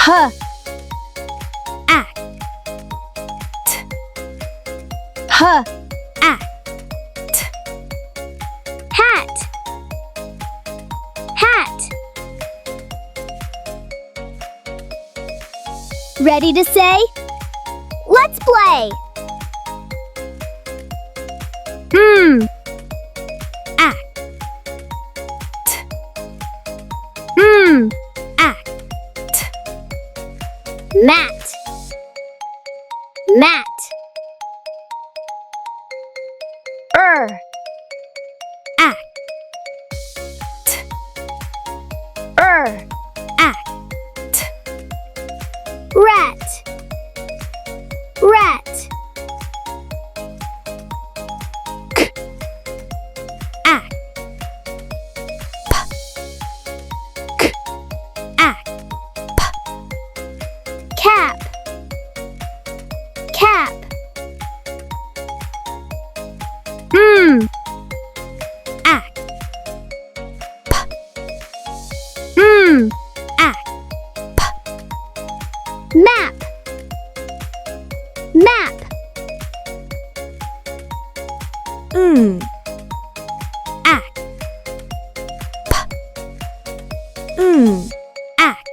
H. Act. H. Act. Hat. Hat. Ready to say? Let's play. Act. Act. Mat. Mat. Act. Act. Rat. Rat. K. Act. P. K. Act. P. Cap. Cap. Act. P. Act. P. Map. Map. Act. P. Act.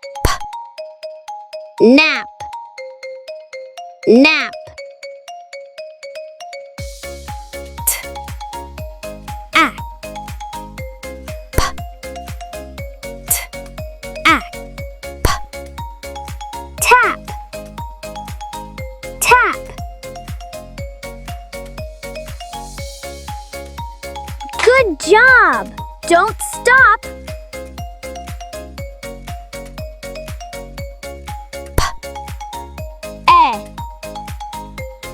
P. Nap. Nap. T. Act. P. T. Act. P. Tap. Tap. Good job! Don't stop!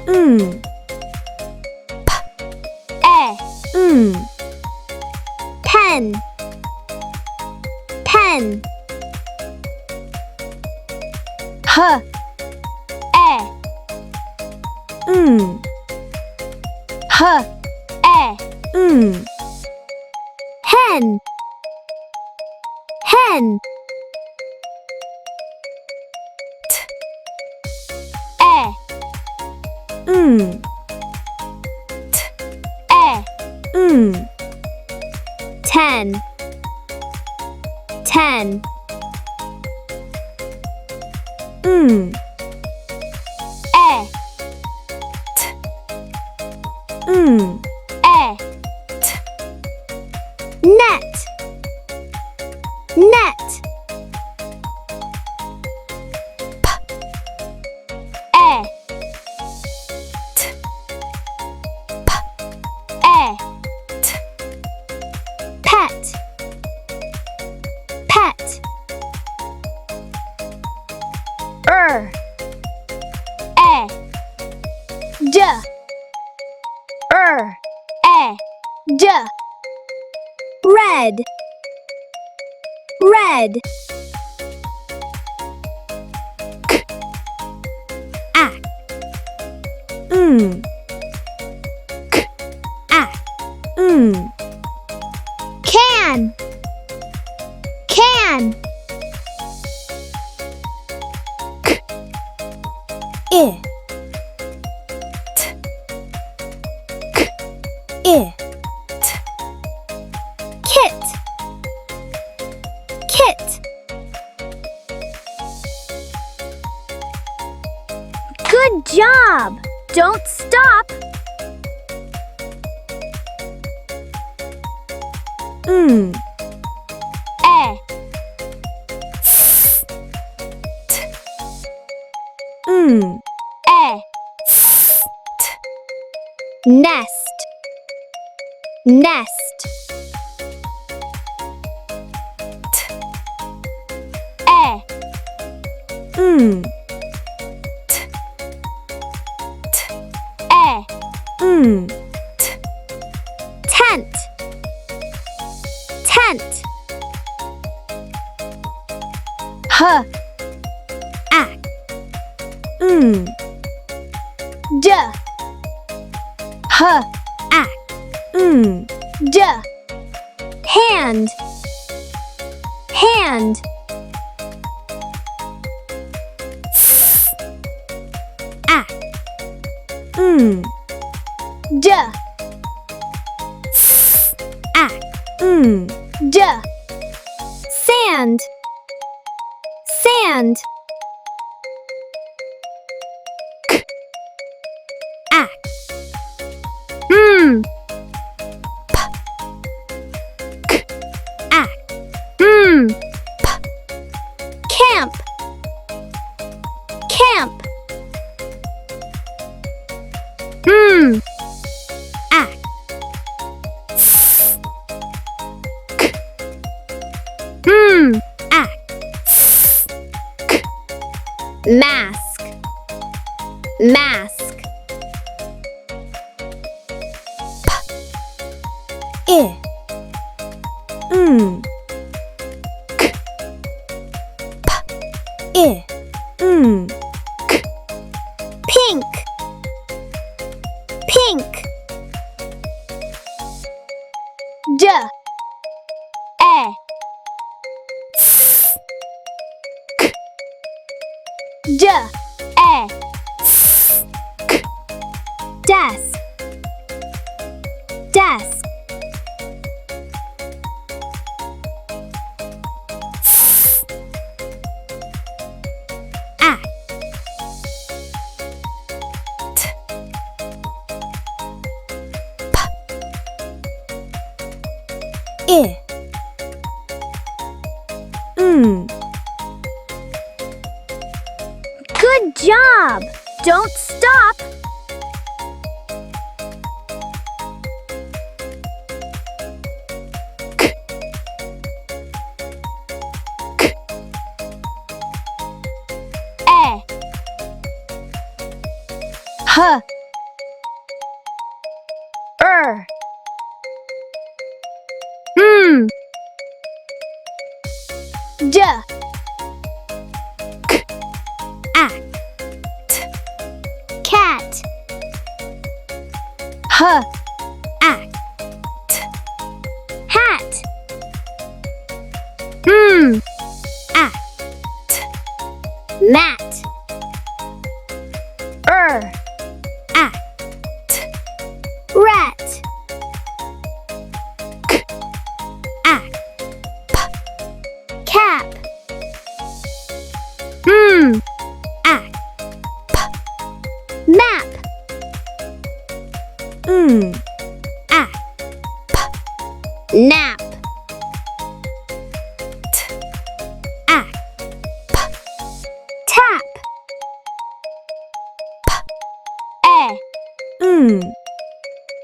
P. P. Pen. Pen. H. Hen. Hen. T. T. Ten. Ten. Net. Net. P. T. P. T. Pet. Pet. D. D. Red. Red. K. Act. K. Act. Can. Can. K. I. T. K. I. T. Kit. Kit. Good job! Don't stop! Nest. Nest. T. T. T. T. Tent. Tent. H. Act. D. H. Act. D. Hand. Hand. D. D. Sand. Sand. Camp. Camp. Mask. Mask. I. I. Pink. Pink. D. E. D. E. Desk. Desk. I. Good job! Don't stop! E. H. D. Cat. Hat. Mat. Rat. Cap. Map. Nap. Tap.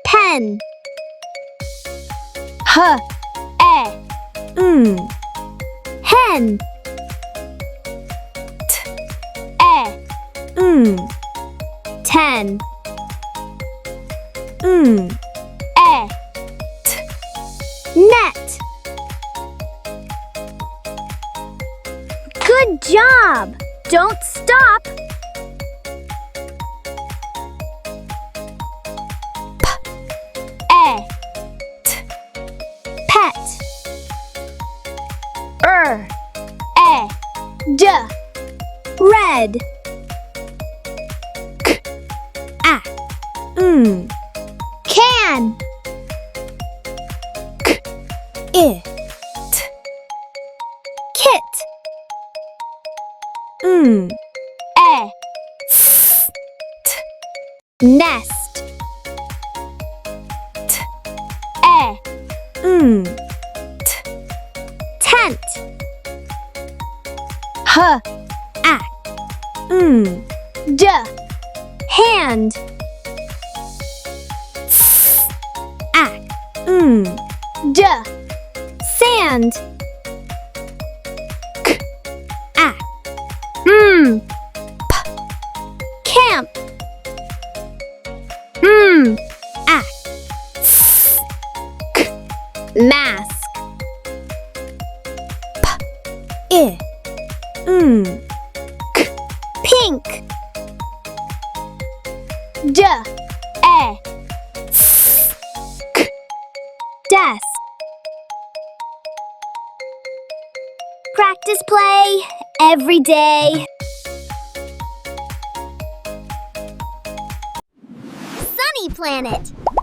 Pen. Hen. Ten. Net. Good job! Don't stop! Pet. D. Red. Can. It. Kit. Nest. Tent. D. Hand. D. Sand. Camp. Mask. Pink. D. E. Desk. Practice play every day. Bunny Planet.